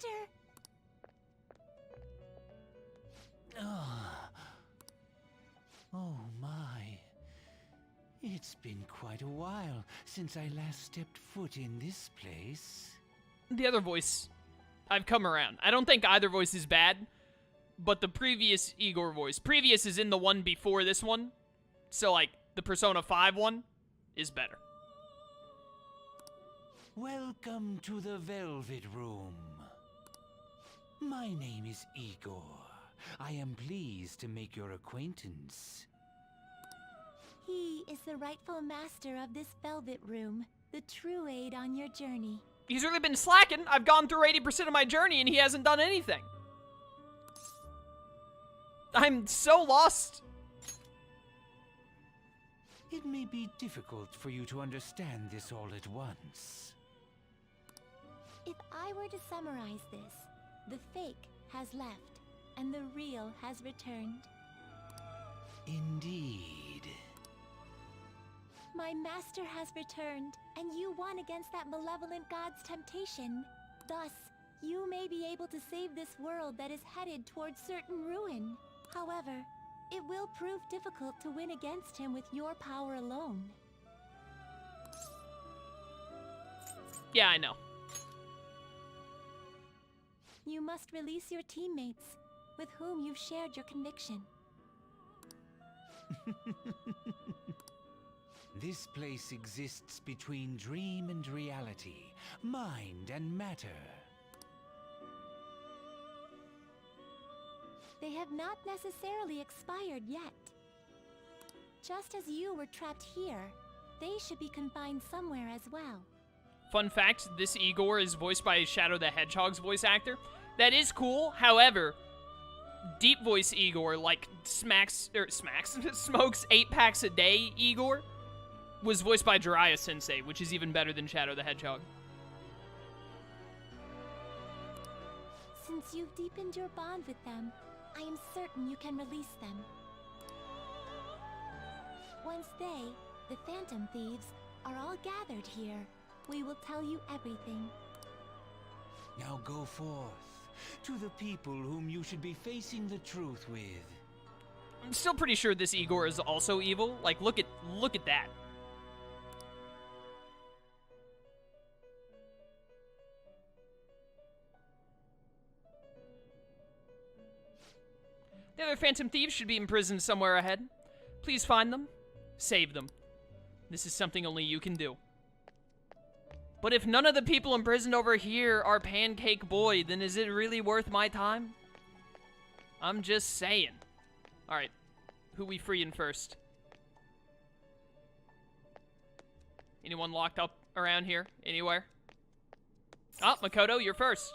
Master! Oh my. It's been quite a while since I last stepped foot in this place. The other voice, I've come around. I don't think either voice is bad, but the previous Igor voice, previous is in the one before this one, so like the Persona 5 one is better. Welcome to the Velvet Room. My name is Igor. I am pleased to make your acquaintance. He is the rightful master of this Velvet Room, the true aid on your journey. He's really been slacking. I've gone through 80% of my journey and he hasn't done anything. I'm so lost. It may be difficult for you to understand this all at once. If I were to summarize this, the fake has left, and the real has returned. Indeed. My master has returned, and you won against that malevolent god's temptation. Thus, you may be able to save this world that is headed towards certain ruin. However, it will prove difficult to win against him with your power alone. Yeah, I know. You must release your teammates, with whom you've shared your conviction. This place exists between dream and reality, mind and matter. They have not necessarily expired yet. Just as you were trapped here, they should be confined somewhere as well. Fun fact, this Igor is voiced by Shadow the Hedgehog's voice actor. That is cool, however, deep voice Igor, like smokes 8 packs a day Igor, was voiced by Jiraiya Sensei, which is even better than Shadow the Hedgehog. Since you've deepened your bond with them, I am certain you can release them. Once they, the Phantom Thieves, are all gathered here, we will tell you everything. Now go forth to the people whom you should be facing the truth with. I'm still pretty sure this Igor is also evil. Like, look at that. The other Phantom Thieves should be imprisoned somewhere ahead. Please find them. Save them. This is something only you can do. But if none of the people imprisoned over here are Pancake Boy, then is it really worth my time? I'm just saying. Alright. Who we freeing first? Anyone locked up around here? Anywhere? Oh, Makoto, you're first.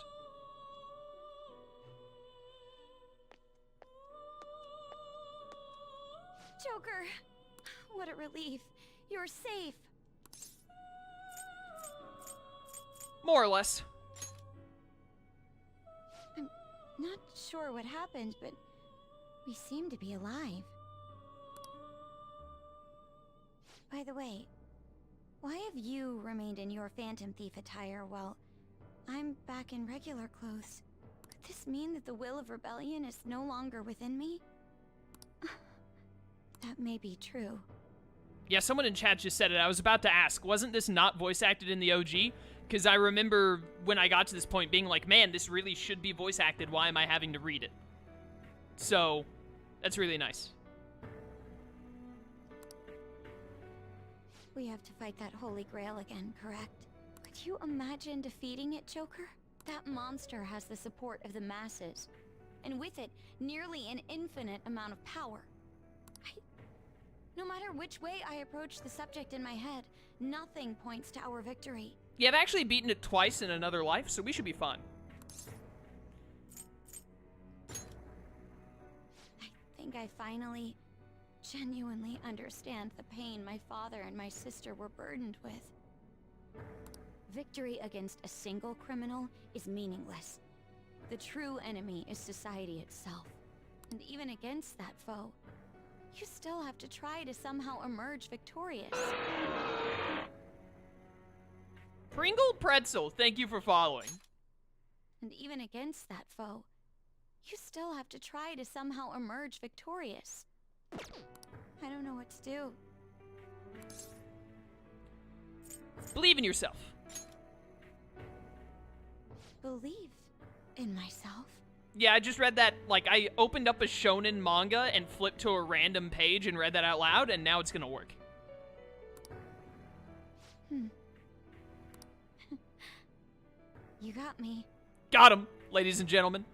Joker! What a relief. You're safe. More or less. I'm not sure what happened, but we seem to be alive. By the way, why have you remained in your Phantom Thief attire while I'm back in regular clothes? Could this mean that the will of rebellion is no longer within me? That may be true. Yeah, someone in chat just said it. I was about to ask, wasn't this not voice acted in the OG? Because I remember when I got to this point being like, man, this really should be voice acted. Why am I having to read it? So, that's really nice. We have to fight that Holy Grail again, correct? Could you imagine defeating it, Joker? That monster has the support of the masses, and with it, nearly an infinite amount of power. No matter which way I approach the subject in my head, nothing points to our victory. Yeah, I've actually beaten it twice in another life, so we should be fine. I think I finally, genuinely understand the pain my father and my sister were burdened with. Victory against a single criminal is meaningless. The true enemy is society itself. And even against that foe, you still have to try to somehow emerge victorious. Pringle Pretzel, thank you for following. And even against that foe, you still have to try to somehow emerge victorious. I don't know what to do. Believe in yourself. Believe in myself? Yeah, I just read that, like, I opened up a shonen manga and flipped to a random page and read that out loud, and now it's gonna work. You got me. Got him, ladies and gentlemen.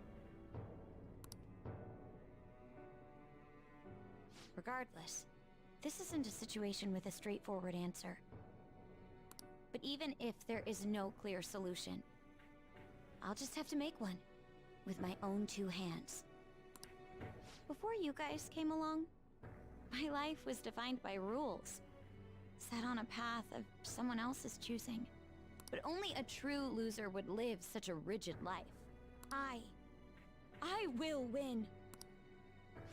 Regardless, this isn't a situation with a straightforward answer. But even if there is no clear solution, I'll just have to make one, with my own two hands. Before you guys came along, my life was defined by rules, set on a path of someone else's choosing. But only a true loser would live such a rigid life. I will win.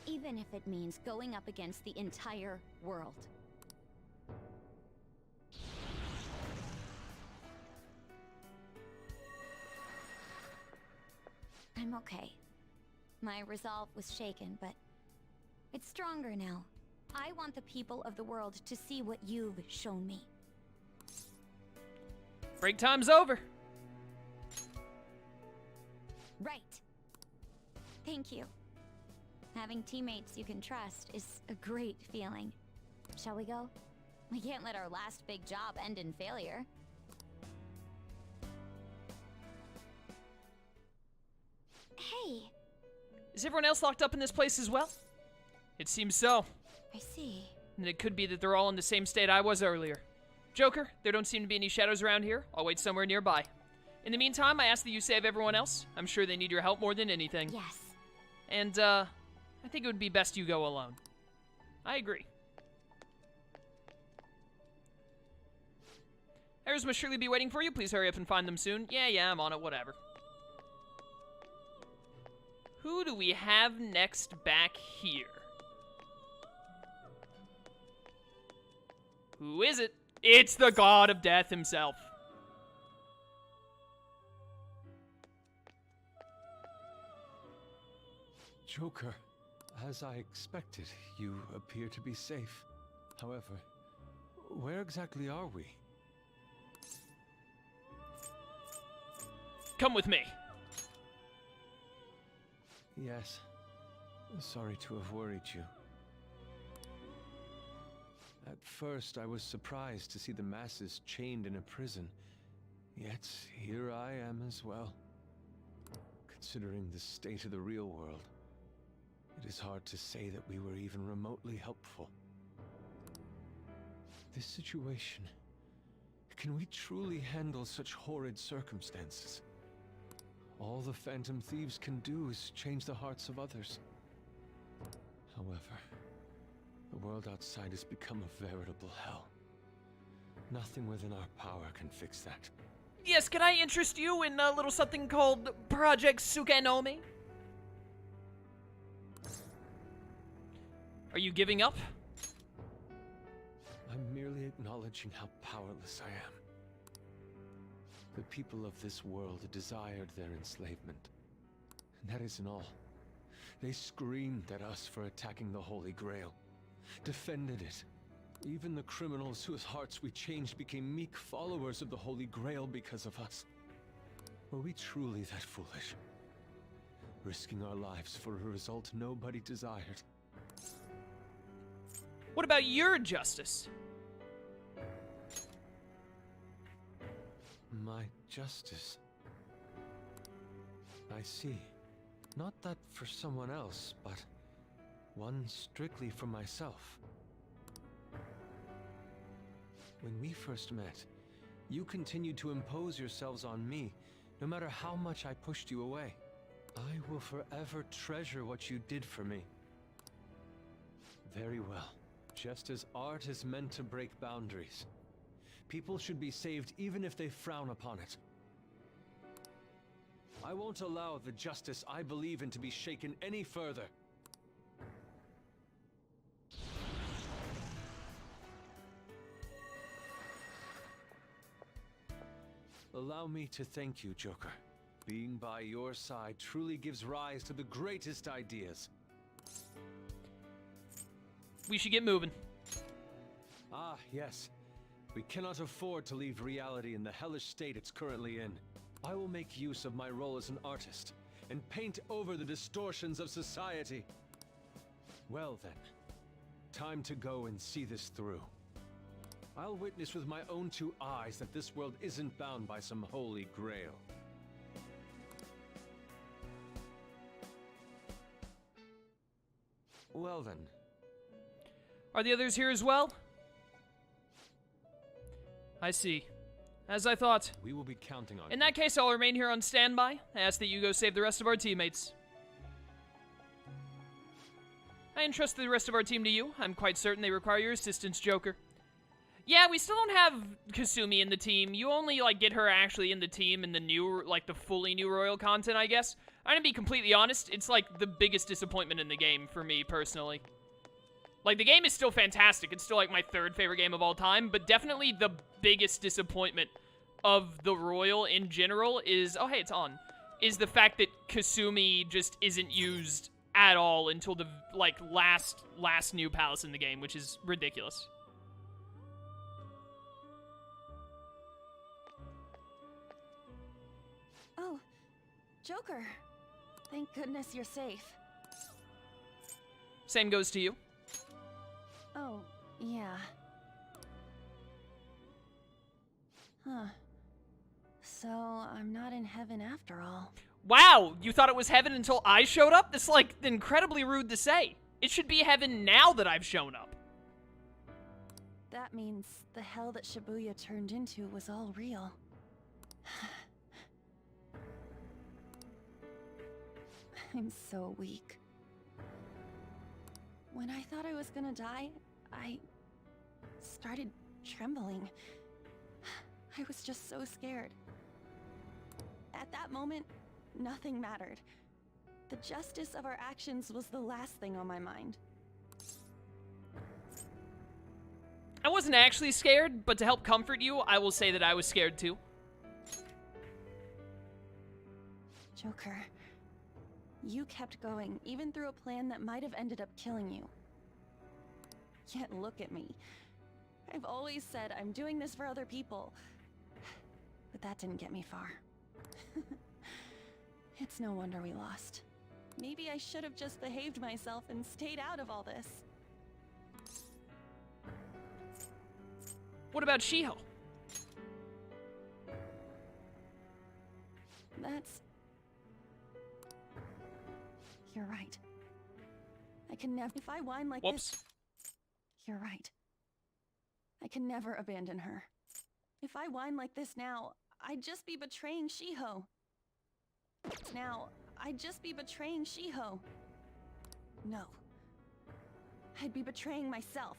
Even if it means going up against the entire world. I'm okay. My resolve was shaken, but it's stronger now. I want the people of the world to see what you've shown me. Break time's over. Right. Thank you. Having teammates you can trust is a great feeling. Shall we go? We can't let our last big job end in failure. Hey! Is everyone else locked up in this place as well? It seems so. I see. And it could be that they're all in the same state I was earlier. Joker, there don't seem to be any shadows around here. I'll wait somewhere nearby. In the meantime, I ask that you save everyone else. I'm sure they need your help more than anything. Yes. And, I think it would be best you go alone. I agree. Errors must surely be waiting for you. Please hurry up and find them soon. Yeah, I'm on it, whatever. Who do we have next back here? Who is it? It's the god of death himself. Joker, as I expected, you appear to be safe. However, where exactly are we? Come with me. Yes. Sorry to have worried you. At first, I was surprised to see the masses chained in a prison. Yet, here I am as well. Considering the state of the real world, it is hard to say that we were even remotely helpful. This situation... Can we truly handle such horrid circumstances? All the Phantom Thieves can do is change the hearts of others. However, the world outside has become a veritable hell. Nothing within our power can fix that. Yes, can I interest you in a little something called Project Sukenomi? Are you giving up? I'm merely acknowledging how powerless I am. The people of this world desired their enslavement. And that isn't all. They screamed at us for attacking the Holy Grail. Defended it. Even the criminals whose hearts we changed became meek followers of the Holy Grail because of us. Were we truly that foolish? Risking our lives for a result nobody desired. What about your justice? My justice. I see. Not that for someone else, but one strictly for myself. When we first met, you continued to impose yourselves on me, no matter how much I pushed you away. I will forever treasure what you did for me. Very well. Just as art is meant to break boundaries, people should be saved even if they frown upon it. I won't allow the justice I believe in to be shaken any further. Allow me to thank you, Joker. Being by your side truly gives rise to the greatest ideas. We should get moving. Ah, yes. We cannot afford to leave reality in the hellish state it's currently in. I will make use of my role as an artist and paint over the distortions of society. Well then, time to go and see this through. I'll witness with my own two eyes that this world isn't bound by some holy grail. Well then. Are the others here as well? I see. As I thought. We will be counting on In that case, I'll remain here on standby. I ask that you go save the rest of our teammates. I entrust the rest of our team to you. I'm quite certain they require your assistance, Joker. Yeah, we still don't have Kasumi in the team. You only, like, get her actually in the team in the new, like, the fully new Royal content, I guess. I'm gonna be completely honest, it's, like, the biggest disappointment in the game for me, personally. Like, the game is still fantastic. It's still, like, my third favorite game of all time, but definitely the biggest disappointment of the Royal in general is... Oh, hey, it's on. Is the fact that Kasumi just isn't used at all until the, like, last new palace in the game, which is ridiculous. Oh, Joker. Thank goodness you're safe. Same goes to you. Oh, yeah. Huh. So, I'm not in heaven after all. Wow, you thought it was heaven until I showed up? That's, like, incredibly rude to say. It should be heaven now that I've shown up. That means the hell that Shibuya turned into was all real. I'm so weak. When I thought I was gonna die, I started trembling. I was just so scared. At that moment, nothing mattered. The justice of our actions was the last thing on my mind. I wasn't actually scared, but to help comfort you, I will say that I was scared too. Joker, you kept going, even through a plan that might have ended up killing you. Yet look at me. I've always said I'm doing this for other people. But that didn't get me far. It's no wonder we lost. Maybe I should have just behaved myself and stayed out of all this. What about Shiho? That's... You're right. I can never... If I whine like Whoops. this... You're right. I can never abandon her. If I whine like this now, I'd just be betraying Shiho. Now, I'd just be betraying Shiho. No. I'd be betraying myself.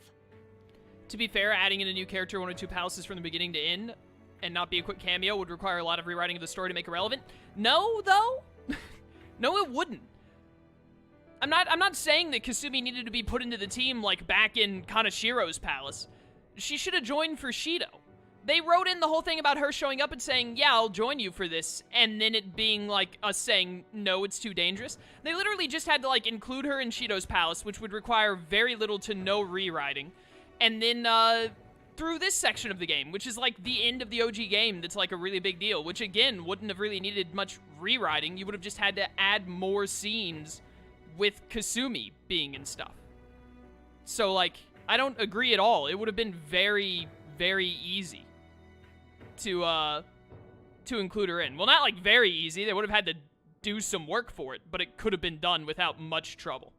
To be fair, adding in a new character 1 or 2 palaces from the beginning to end and not be a quick cameo would require a lot of rewriting of the story to make it relevant. No, though? No, it wouldn't. I'm not saying that Kasumi needed to be put into the team like back in Kanashiro's palace. She should have joined for Shido. They wrote in the whole thing about her showing up and saying, yeah, I'll join you for this, and then it being like us saying, no, it's too dangerous. They literally just had to like include her in Shido's palace, which would require very little to no rewriting. And then through this section of the game, which is like the end of the OG game, that's like a really big deal, which again wouldn't have really needed much rewriting. You would have just had to add more scenes with Kasumi being in stuff. So like, I don't agree at all. It would have been very, very easy to include her in. Well, not like very easy. They would have had to do some work for it, but it could have been done without much trouble.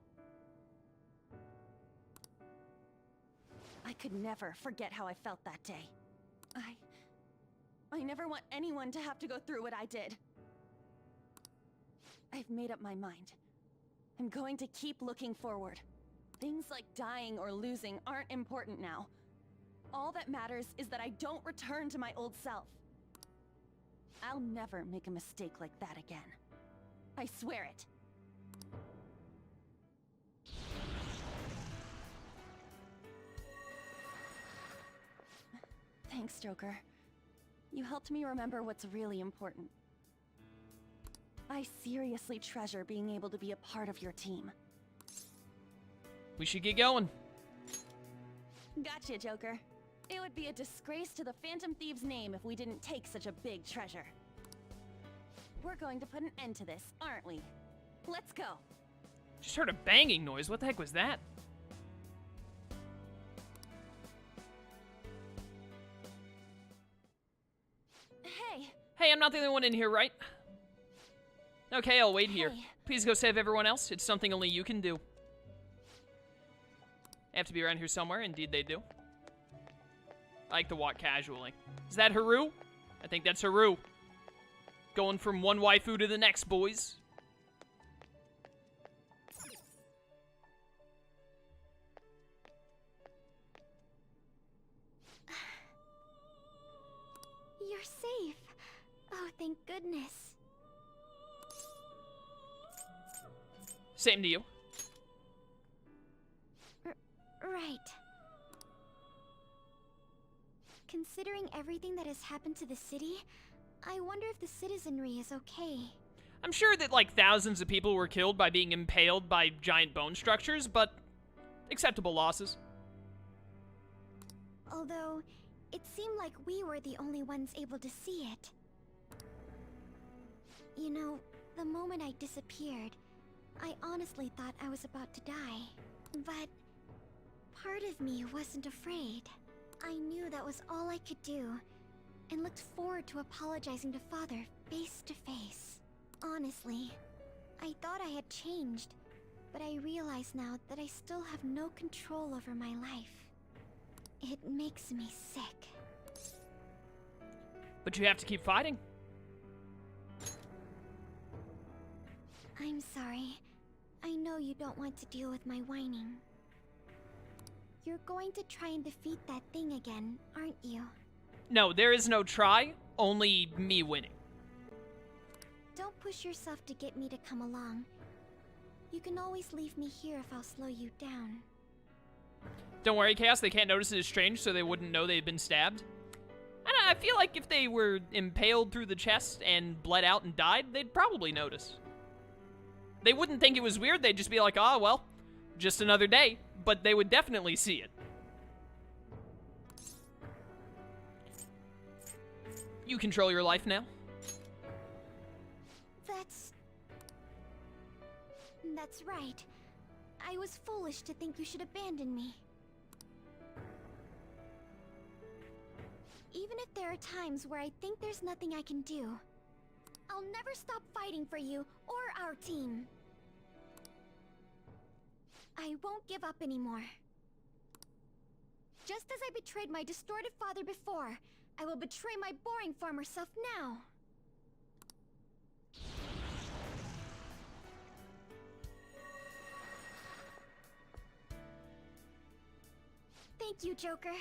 I could never forget how I felt that day. I never want anyone to have to go through what I did. I've made up my mind. I'm going to keep looking forward. Things like dying or losing aren't important now. All that matters is that I don't return to my old self. I'll never make a mistake like that again. I swear it. Thanks, Joker. You helped me remember what's really important. I seriously treasure being able to be a part of your team. We should get going. Gotcha, Joker. It would be a disgrace to the Phantom Thieves' name if we didn't take such a big treasure. We're going to put an end to this, aren't we? Let's go. Just heard a banging noise. What the heck was that? Hey! Hey, I'm not the only one in here, right? Okay, I'll wait here. Hey. Please go save everyone else. It's something only you can do. They have to be around here somewhere. Indeed, they do. I like to walk casually. Is that Haru? I think that's Haru. Going from one waifu to the next, boys. You're safe. Oh, thank goodness. Same to you. Right. Considering everything that has happened to the city, I wonder if the citizenry is okay. I'm sure that, like, thousands of people were killed by being impaled by giant bone structures, but acceptable losses. Although, it seemed like we were the only ones able to see it. You know, the moment I disappeared, I honestly thought I was about to die. But part of me wasn't afraid. I knew that was all I could do, and looked forward to apologizing to Father face to face. Honestly, I thought I had changed, but I realize now that I still have no control over my life. It makes me sick. But you have to keep fighting. I'm sorry. I know you don't want to deal with my whining. You're going to try and defeat that thing again, aren't you? No, there is no try, only me winning. Don't push yourself to get me to come along. You can always leave me here if I'll slow you down. Don't worry, Chaos, they can't notice it is strange, so they wouldn't know they've been stabbed. And I feel like if they were impaled through the chest and bled out and died, they'd probably notice. They wouldn't think it was weird, they'd just be like, oh, well, just another day. But they would definitely see it. You control your life now. That's right. I was foolish to think you should abandon me. Even if there are times where I think there's nothing I can do, I'll never stop fighting for you or our team. I won't give up anymore. Just as I betrayed my distorted father before, I will betray my boring former self now. Thank you, Joker.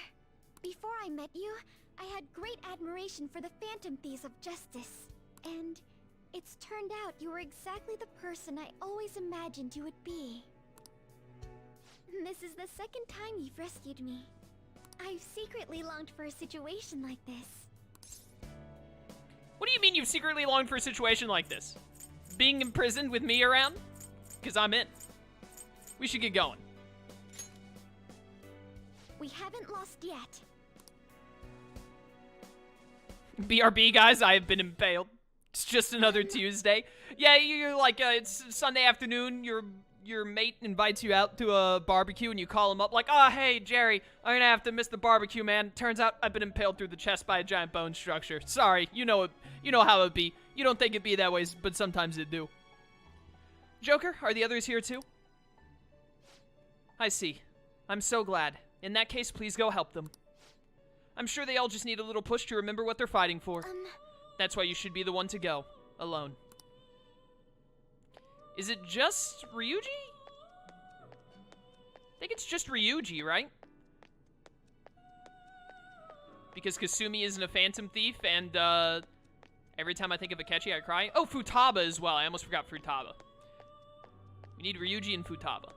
Before I met you, I had great admiration for the Phantom Thieves of Justice. And it's turned out you were exactly the person I always imagined you would be. This is the second time you've rescued me. I've secretly longed for a situation like this. What do you mean you've secretly longed for a situation like this? Being imprisoned with me around? Because I'm in. We should get going. We haven't lost yet. BRB, guys, I have been impaled. It's just another Tuesday. Yeah, you're like, it's Sunday afternoon, your mate invites you out to a barbecue and you call him up like, oh, hey, Jerry, I'm gonna have to miss the barbecue, man. Turns out I've been impaled through the chest by a giant bone structure. Sorry, you know how it be. You don't think it'd be that way, but sometimes it do. Joker, are the others here too? I see. I'm so glad. In that case, please go help them. I'm sure they all just need a little push to remember what they're fighting for. That's why you should be the one to go. Alone. Is it just Ryuji? I think it's just Ryuji, right? Because Kasumi isn't a phantom thief, and every time I think of Akechi, I cry. Oh, Futaba as well. I almost forgot Futaba. We need Ryuji and Futaba.